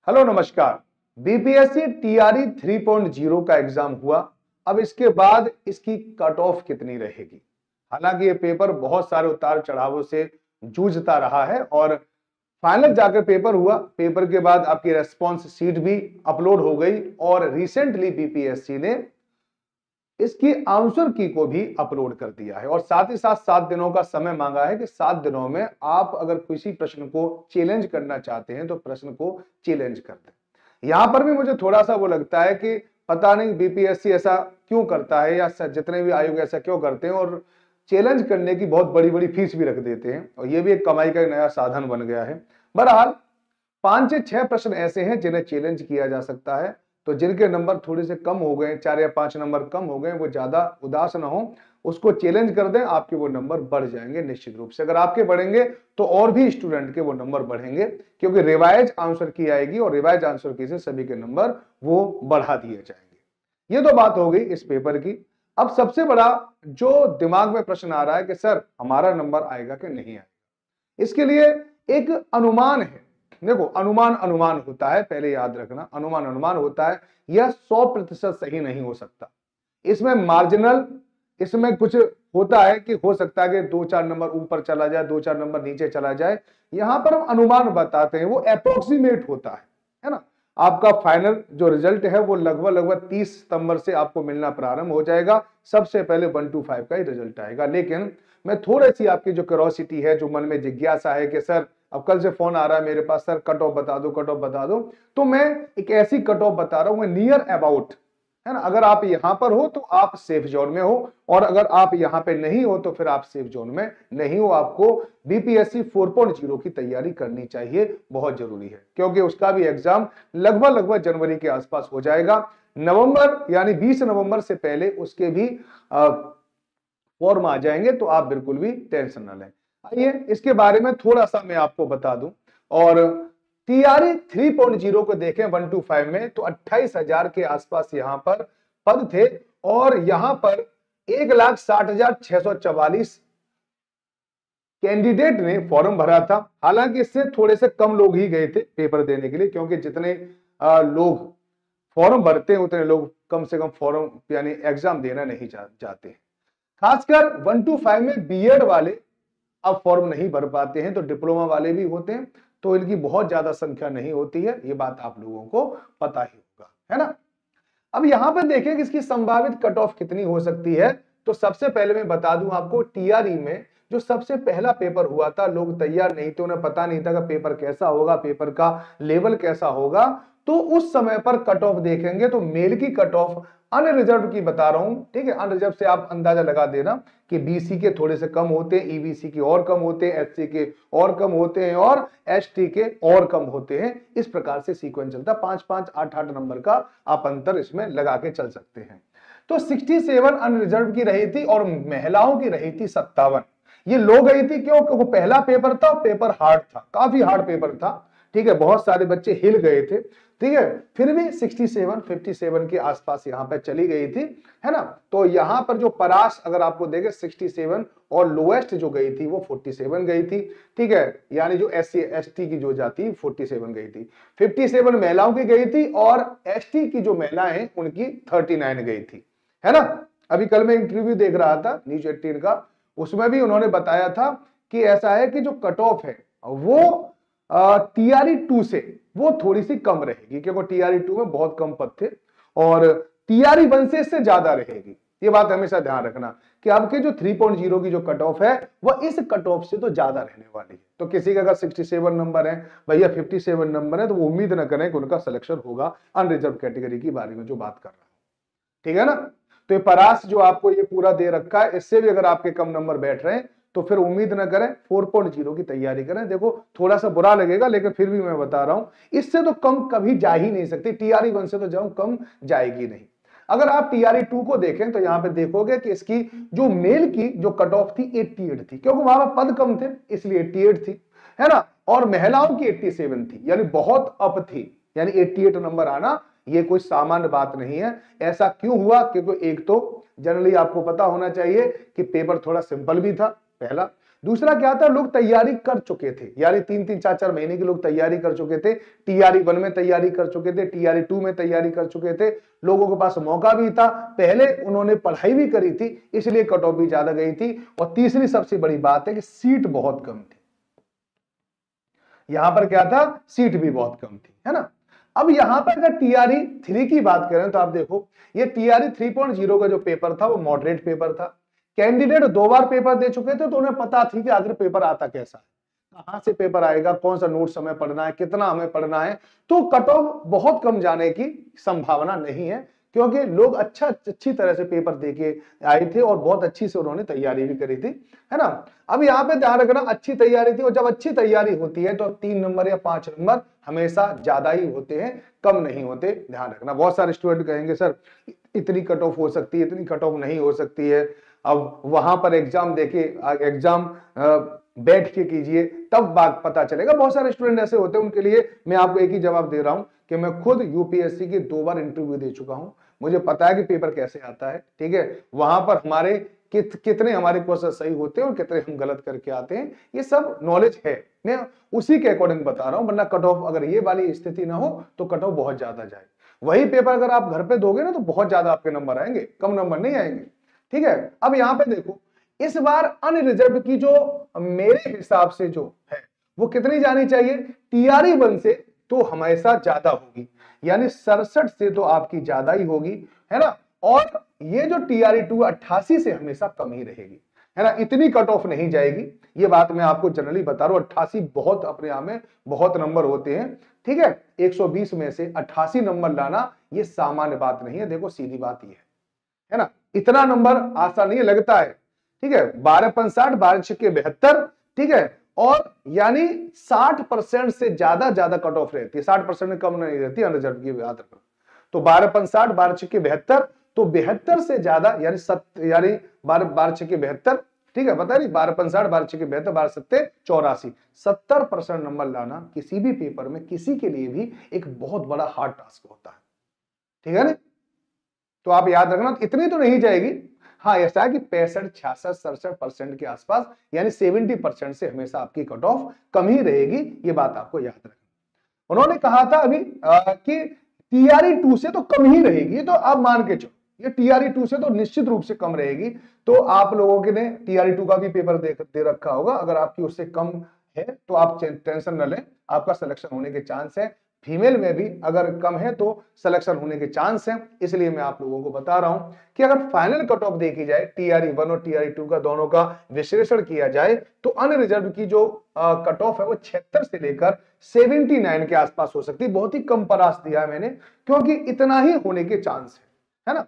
Hello नमस्कार। BPSC TRE 3.0 का exam हुआ। अब इसके बाद इसकी कट ऑफ कितनी रहेगी। हालांकि ये पेपर बहुत सारे उतार चढ़ावों से जूझता रहा है और फाइनल जाकर पेपर हुआ। पेपर के बाद आपकी रेस्पॉन्स शीट भी अपलोड हो गई और रिसेंटली बीपीएससी ने इसकी आंसर की को भी अपलोड कर दिया है और साथ ही साथ 7 दिनों का समय मांगा है कि 7 दिनों में आप अगर किसी प्रश्न को चैलेंज करना चाहते हैं तो प्रश्न को चैलेंज कर दें। यहां पर भी मुझे थोड़ा सा वो लगता है कि पता नहीं बीपीएससी ऐसा क्यों करता है या जितने भी आयोग ऐसा क्यों करते हैं और चैलेंज करने की बहुत बड़ी बड़ी फीस भी रख देते हैं और ये भी एक कमाई का एक नया साधन बन गया है। बहरहाल 5 से 6 प्रश्न ऐसे हैं जिन्हें चैलेंज किया जा सकता है। तो जिनके नंबर थोड़े से कम हो गए, 4 या 5 नंबर कम हो गए, वो ज्यादा उदास ना हो, उसको चैलेंज कर दें, आपके वो नंबर बढ़ जाएंगे निश्चित रूप से। अगर आपके बढ़ेंगे तो और भी स्टूडेंट के वो नंबर बढ़ेंगे क्योंकि रिवाइज आंसर की आएगी और रिवाइज आंसर की से सभी के नंबर वो बढ़ा दिए जाएंगे। ये तो बात हो गई इस पेपर की। अब सबसे बड़ा जो दिमाग में प्रश्न आ रहा है कि सर हमारा नंबर आएगा कि नहीं आएगा, इसके लिए एक अनुमान है। देखो अनुमान अनुमान होता है, पहले याद रखना, अनुमान अनुमान होता है, यह 100% सही नहीं हो सकता। इसमें मार्जिनल, इसमें कुछ होता है कि हो सकता है कि 2-4 नंबर ऊपर चला जाए, 2-4 नंबर नीचे चला जाए। यहां पर हम अनुमान बताते हैं, वो अप्रोक्सीमेट होता है ना। आपका फाइनल जो रिजल्ट है वो लगभग लगभग 30 सितंबर से आपको मिलना प्रारंभ हो जाएगा। सबसे पहले 1 to 5 का ही रिजल्ट आएगा। लेकिन मैं थोड़ी सी आपकी जो क्यूरियोसिटी है, जो मन में जिज्ञासा है कि सर अब कल से फोन आ रहा है मेरे पास, सर कट ऑफ बता दो, कट ऑफ बता दो, तो मैं एक ऐसी कट ऑफ बता रहा हूं नियर अबाउट, है ना। अगर आप यहां पर हो तो आप सेफ जोन में हो और अगर आप यहां पे नहीं हो तो फिर आप सेफ जोन में नहीं हो। आपको बीपीएससी 4.0 की तैयारी करनी चाहिए, बहुत जरूरी है, क्योंकि उसका भी एग्जाम लगभग लगभग जनवरी के आसपास हो जाएगा। नवंबर यानी 20 नवंबर से पहले उसके भी फॉर्म आ जाएंगे, तो आप बिल्कुल भी टेंशन ना लें। आइए इसके बारे में थोड़ा सा मैं आपको बता दूं। और टीआरई 3.0 को देखें 1 to 5 में तो 28,000 के आसपास यहां पर पद थे और यहां पर 1,60,644 कैंडिडेट ने फॉर्म भरा था। हालांकि इससे थोड़े से कम लोग ही गए थे पेपर देने के लिए, क्योंकि जितने लोग फॉर्म भरते हैं उतने लोग कम से कम फॉर्म यानी एग्जाम देना नहीं चाहते। खासकर 1 to 5 में बीएड वाले अब फॉर्म नहीं भर पाते हैं, तो डिप्लोमा वाले भी होते हैं, तो इनकी बहुत ज्यादा संख्या नहीं होती है। ये बात आप लोगों को पता ही होगा, है ना। अब यहां पर देखें कि इसकी संभावित कट ऑफ कितनी हो सकती है। तो सबसे पहले मैं बता दूं आपको, टीआरई में जो सबसे पहला पेपर हुआ था, लोग तैयार नहीं थे, उन्हें पता नहीं था कि पेपर कैसा होगा, पेपर का लेवल कैसा होगा। तो उस समय पर कट ऑफ देखेंगे तो मेल की कट ऑफ अनरिजर्व की बता रहा हूं, ठीक है। अनरिजर्व से आप अंदाजा लगा देना कि बीसी के थोड़े से कम होते हैं, ईबीसी के और कम होते हैं, एससी के और कम होते हैं और एसटी के और कम होते हैं। इस प्रकार से सीक्वेंस चलता है, 5-5, 8-8 नंबर का आप अंतर इसमें लगा के चल सकते हैं। तो 67 अनरिजर्व की रही थी और महिलाओं की रही थी 57। ये लो गई थी क्यों? क्योंकि पहला पेपर था, पेपर हार्ड था, काफी हार्ड पेपर था, ठीक है। बहुत सारे बच्चे हिल गए थे, ठीक है। फिर भी 67 57 के आसपास यहां पर चली गई थी, है ना। तो यहां पर जो परास अगर आपको देखे 67 और लोएस्ट जो गई थी वो 47 गई थी, ठीक है। यानी जो एससी एसटी की जो जाति 47 गई थी, 57 महिलाओं की गई थी और एसटी की जो महिलाएं उनकी 39 गई थी, है ना। अभी कल मैं इंटरव्यू देख रहा था न्यूज 18 का, उसमें भी उन्होंने बताया था कि ऐसा है कि जो कट ऑफ है वो टीआरई 2 से वो थोड़ी सी कम रहेगी, क्योंकि टीआरई 2 में बहुत कम पद थे और टीआरई 1 से इससे ज्यादा रहेगी। ये बात हमेशा ध्यान रखना कि आपके जो 3.0 की जो कट ऑफ है वह इस कट ऑफ से तो ज्यादा रहने वाली है। तो किसी का अगर 67 नंबर है, भैया 57 नंबर है, तो वो उम्मीद ना करें कि उनका सिलेक्शन होगा अनरिजर्व कैटेगरी के बारे में जो बात कर रहा हूं, ठीक है ना। तो ये परास जो आपको ये पूरा दे रखा है, इससे भी अगर आपके कम नंबर बैठ रहे हैं तो फिर उम्मीद ना करें, 4.0 की तैयारी करें। देखो थोड़ा सा बुरा लगेगा लेकिन फिर भी मैं बता रहा हूं, इससे तो कम कभी जा ही नहीं सकती। टीआरई 1 से तो जाऊं कम जाएगी नहीं। अगर आप टीआरई 2 को देखें तो यहां पे देखोगे कि इसकी जो मेल की जो कट ऑफ थी 88 थी, क्योंकि वहां पर पद कम थे इसलिए 88 थी, है ना। और महिलाओं की 87 थी, यानी बहुत अप थी, यानी 88 नंबर आना ये कोई सामान्य बात नहीं है। ऐसा क्यों हुआ? क्योंकि एक तो जनरली आपको पता होना चाहिए कि पेपर थोड़ा सिंपल भी था पहला, दूसरा क्या था, लोग तैयारी कर चुके थे, यानी 3-3 4-4 महीने के लोग तैयारी कर चुके थे, टीआरई 1 में तैयारी कर चुके थे, टीआरई 2 में तैयारी कर चुके थे, लोगों के पास मौका भी था, पहले उन्होंने पढ़ाई भी करी थी, इसलिए कट ऑफ भी ज्यादा गई थी। और तीसरी सबसे बड़ी बात है कि सीट बहुत कम थी, यहां पर क्या था, सीट भी बहुत कम थी, है ना। अब यहां पर अगर टीआरई 3 की बात करें तो आप देखो, ये टीआरई 3.0 का जो पेपर था वो मॉडरेट पेपर था। कैंडिडेट 2 बार पेपर दे चुके थे तो उन्हें पता थी कि आखिर पेपर आता कैसा है, कहां से पेपर आएगा, कौन सा नोट्स हमें पढ़ना है, कितना हमें पढ़ना है। तो कट ऑफ बहुत कम जाने की संभावना नहीं है, क्योंकि लोग अच्छी तरह से पेपर देके आए थे और बहुत अच्छी से उन्होंने तैयारी भी करी थी, है ना। अब यहाँ पे ध्यान रखना, अच्छी तैयारी थी, और जब अच्छी तैयारी होती है तो 3 नंबर या 5 नंबर हमेशा ज्यादा ही होते हैं, कम नहीं होते, ध्यान रखना। बहुत सारे स्टूडेंट कहेंगे सर इतनी कट ऑफ हो सकती है, इतनी कट ऑफ नहीं हो सकती है। अब वहां पर एग्जाम देके, एग्जाम बैठ के कीजिए तब बात पता चलेगा। बहुत सारे स्टूडेंट ऐसे होते हैं, उनके लिए मैं आपको एक ही जवाब दे रहा हूं कि मैं खुद यूपीएससी के 2 बार इंटरव्यू दे चुका हूं, मुझे पता है कि पेपर कैसे आता है, ठीक है। वहां पर हमारे कितने हमारे क्वेश्चन सही होते हैं और कितने हम गलत करके आते हैं, ये सब नॉलेज है, मैं उसी के अकॉर्डिंग बता रहा हूं। वरना कट ऑफ अगर ये वाली स्थिति ना हो तो कट ऑफ बहुत ज्यादा जाए। वही पेपर अगर आप घर पे दोगे ना तो बहुत ज्यादा आपके नंबर आएंगे, कम नंबर नहीं आएंगे, ठीक है। अब यहां पे देखो, इस बार अनरिजर्व की जो मेरे हिसाब से जो है वो कितनी जानी चाहिए, टीआरई 1 से तो हमेशा ज्यादा होगी, यानी 67 से तो आपकी ज्यादा ही होगी, है ना। और ये जो टीआरई 2 88 से हमेशा कम ही रहेगी, है ना। इतनी कट ऑफ नहीं जाएगी, ये बात मैं आपको जनरली बता रहा हूं। 88 बहुत अपने आप में बहुत नंबर होते हैं, ठीक है। 120 में से 88 नंबर लाना ये सामान्य बात नहीं है, देखो सीधी बात ये है ना। इतना नंबर आसान नहीं लगता है, ठीक है। 12 12 6 72, ठीक है। और यानी 60% से ज्यादा कट ऑफ रहती है, 60% में कम नहीं रहती अनरिजर्व की, याद रखो। तो 12 60 12 6 72, तो 72 से ज्यादा यानी 12 12 6 72, ठीक है। पता नहीं 12 60 12 6 72 12 7 84, 70% नंबर लाना किसी भी पेपर में किसी के लिए भी एक बहुत बड़ा हार्ड टास्क होता है, ठीक है ना। तो आप याद रखना, इतनी तो नहीं जाएगी। हाँ, ऐसा है कि 65 66 67% के आसपास, यानी 70% से हमेशा आपकी कट ऑफ कम ही रहेगी, ये बात आपको याद रखना। उन्होंने कहा था अभी कि टीआरई 2 से तो कम ही रहेगी, तो आप मान के चलो ये टीआरई 2 से तो निश्चित रूप से कम रहेगी। तो आप लोगों के ने टीआरई 2 का भी पेपर दे रखा होगा, अगर आपकी उससे कम है तो आप टेंशन न लें, आपका सिलेक्शन होने के चांस है। फीमेल में भी अगर कम है तो सिलेक्शन होने के चांस है। इसलिए मैं आप लोगों को बता रहा हूं कि अगर फाइनल कट ऑफ देखी जाए, टीआरई 1 और टीआरई 2 का दोनों का विश्लेषण किया जाए, तो अनरिजर्व की जो कट ऑफ है वो 76 से लेकर 79 के आसपास हो सकती है। बहुत ही कम परास दिया है मैंने, क्योंकि इतना ही होने के चांस है ना।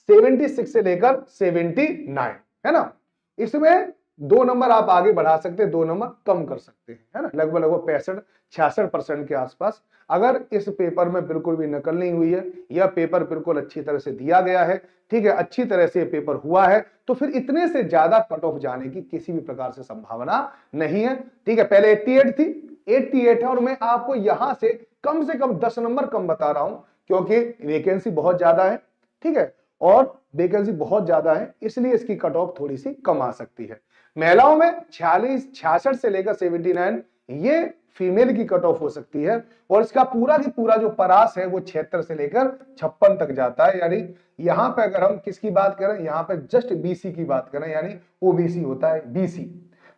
76 से लेकर 79, है ना। इसमें 2 नंबर आप आगे बढ़ा सकते हैं, 2 नंबर कम कर सकते हैं, है ना। लगभग 65-66% के आसपास। अगर इस पेपर में बिल्कुल भी नकल नहीं हुई है, यह पेपर बिल्कुल अच्छी तरह से दिया गया है, ठीक है, अच्छी तरह से पेपर हुआ है, तो फिर इतने से ज्यादा कट ऑफ जाने की किसी भी प्रकार से संभावना नहीं है, ठीक है। पहले 88 थी, 88 है, और मैं आपको यहां से कम 10 नंबर कम बता रहा हूं, क्योंकि वैकेंसी बहुत ज्यादा है, ठीक है, और वैकेंसी बहुत ज्यादा है, इसलिए इसकी कट ऑफ थोड़ी सी कम आ सकती है। महिलाओं में 66 से लेकर 79 ये फीमेल की कट ऑफ हो सकती है, और इसका पूरा की पूरा जो परास है वो 76 से लेकर 56 तक जाता है। यानी यहां पे अगर हम किसकी बात करें, यहां पे जस्ट बीसी की बात करें, यानी ओबीसी होता है बीसी,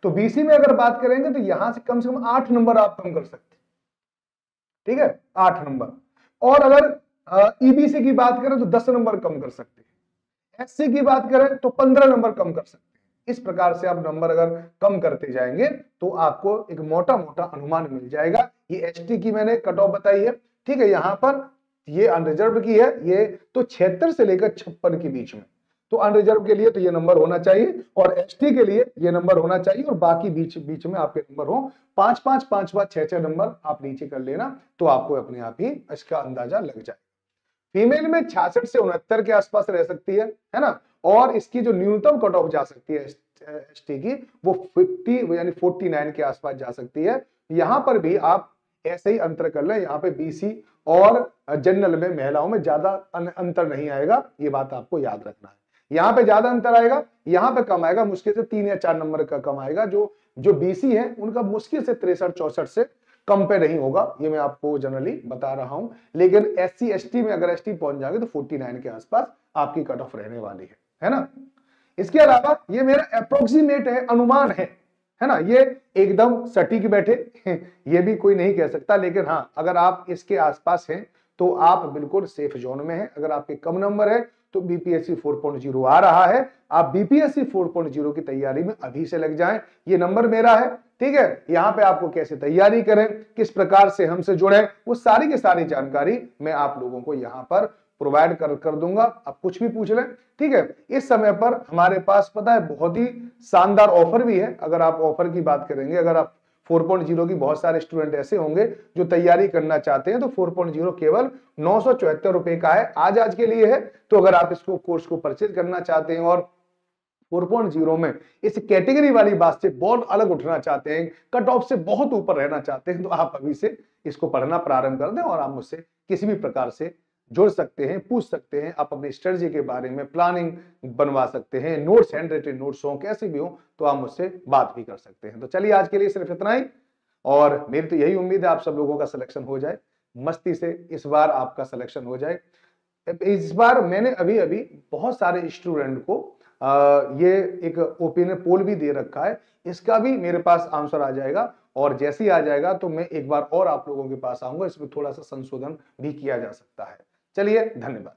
तो बीसी में अगर बात करेंगे तो यहां से कम 8 नंबर आप कम कर सकते हैं, ठीक है, 8 नंबर। और अगर ईबीसी की बात करें तो 10 नंबर कम कर सकते हैं, एससी की बात करें तो 15 नंबर कम कर सकते हैं। इस प्रकार से आप नंबर अगर कम करते जाएंगे तो आपको एक मोटा मोटा अनुमान मिल जाएगा। ये एसटी की मैंने कट ऑफ बताई है, ठीक है। यहां पर ये अनरिजर्व की है, ये तो 76 से लेकर 56 के बीच में, तो अनरिजर्व के लिए तो ये नंबर होना चाहिए, और एसटी के लिए ये नंबर होना चाहिए, और बाकी बीच बीच में आपके नंबर हो 5 5 5 5 6 6 नंबर आप नीचे कर लेना, तो आपको अपने आप ही इसका अंदाजा लग जाए। फीमेल में 66 से 69 के आसपास रह सकती है ना। और इसकी जो न्यूनतम कट ऑफ जा सकती है एसटी की, वो 50 यानी 49 के आसपास जा सकती है। यहां पर भी आप ऐसे ही अंतर कर लें, यहाँ पे बीसी और जनरल में महिलाओं में ज्यादा अंतर नहीं आएगा, ये बात आपको याद रखना है। यहाँ पे ज्यादा अंतर आएगा, यहाँ पे कम आएगा, मुश्किल से 3 या 4 नंबर का कम आएगा। जो बीसी है उनका मुश्किल से 63-64 से कम पे नहीं होगा, ये मैं आपको जनरली बता रहा हूं। लेकिन SC ST में अगर ST पहुंच जाएंगे तो 49 के आसपास आपकी कट ऑफ रहने वाली है ना। इसके अलावा ये मेरा अप्रोक्सीमेट है, अनुमान है ना, ये एकदम सटीक बैठे ये भी कोई नहीं कह सकता, लेकिन हाँ अगर आप इसके आसपास हैं तो आप बिल्कुल सेफ जोन में हैं। अगर आपके कम नंबर है तो BPSC 4.0 आ रहा है, आप BPSC 4.0 की तैयारी में अभी से लग जाएं। ये नंबर मेरा है, ठीक है। यहाँ पे आपको कैसे तैयारी करें, किस प्रकार से हमसे जुड़े, वो सारी की सारी जानकारी मैं आप लोगों को यहाँ पर प्रोवाइड कर दूंगा। आप कुछ भी पूछ लें, ठीक है। इस समय पर हमारे पास पता है बहुत ही शानदार ऑफर भी है। अगर आप ऑफर की बात करेंगे, अगर आप 4.0 की बहुत सारे स्टूडेंट ऐसे होंगे जो तैयारी करना चाहते हैं, तो 4.0 केवल 974 रुपए का है, आज के लिए है। तो अगर आप इसको कोर्स को परचेज करना चाहते हैं और 4.0 में इस कैटेगरी वाली बात से बहुत अलग उठना चाहते हैं, कट ऑफ से बहुत ऊपर रहना चाहते हैं, तो आप अभी से इसको पढ़ना प्रारंभ कर दें और आप मुझसे किसी भी प्रकार से जुड़ सकते हैं, पूछ सकते हैं। आप अपनी स्ट्रेटजी के बारे में प्लानिंग बनवा सकते हैं, नोट्स, हैंड रिटन नोट्स हो, कैसे भी हो, तो आप मुझसे बात भी कर सकते हैं। तो चलिए आज के लिए सिर्फ इतना ही, और मेरी तो यही उम्मीद है आप सब लोगों का सिलेक्शन हो जाए, मस्ती से इस बार आपका सिलेक्शन हो जाए। इस बार मैंने अभी अभी बहुत सारे स्टूडेंट को ये एक ओपिनियन पोल भी दे रखा है, इसका भी मेरे पास आंसर आ जाएगा, और जैसे ही आ जाएगा तो मैं एक बार और आप लोगों के पास आऊंगा, इसमें थोड़ा सा संशोधन भी किया जा सकता है। चलिए, धन्यवाद।